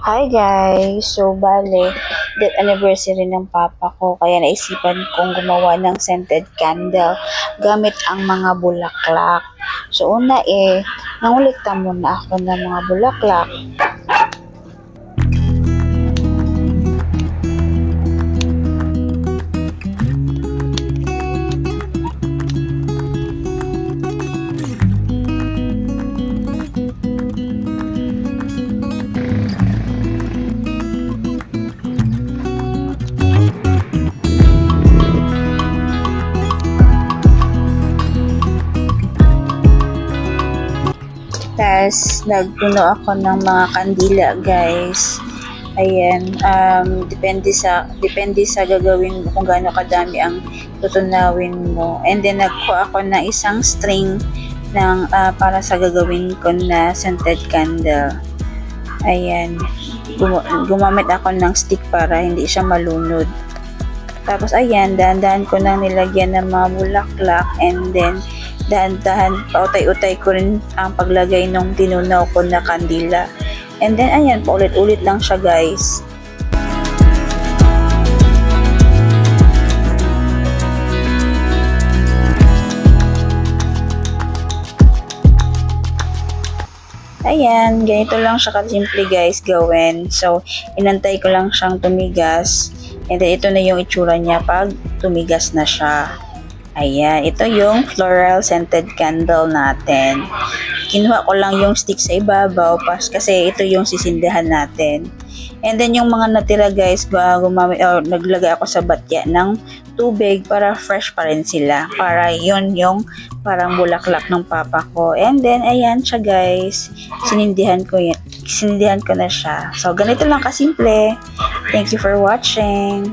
Hi guys! So, bale, death anniversary ng papa ko, kaya naisipan kong gumawa ng scented candle gamit ang mga bulaklak. So, una nangulikta muna ako ng mga bulaklak. Tapos, nagpuno ako ng mga kandila, guys. Ayan, depende sa gagawin mo kung gaano kadami ang tutunawin mo. And then, nagkuha ako ng isang string ng, para sa gagawin ko na scented candle. Ayan, gumamit ako ng stick para hindi siya malunod. Tapos, ayan, dahan-dahan ko na nilagyan ng mga bulaklak, and then, dahan-dahan, pautay-utay ko rin ang paglagay ng tinunaw ko na kandila. And then, ayan, paulit-ulit lang siya, guys. Ayan, ganito lang siya kasimple, guys, gawin. So, inantay ko lang siyang tumigas. And then, ito na yung itsura niya pag tumigas na siya. Ayan, ito yung floral scented candle natin. Kinuha ko lang yung stick sa ibabaw kasi ito yung sisindihan natin. And then yung mga natira, guys, naglagay ako sa batya ng tubig para fresh pa rin sila. Para yun yung parang bulaklak ng papa ko. And then ayan siya, guys. Sinindihan ko na siya. So ganito lang kasimple. Thank you for watching.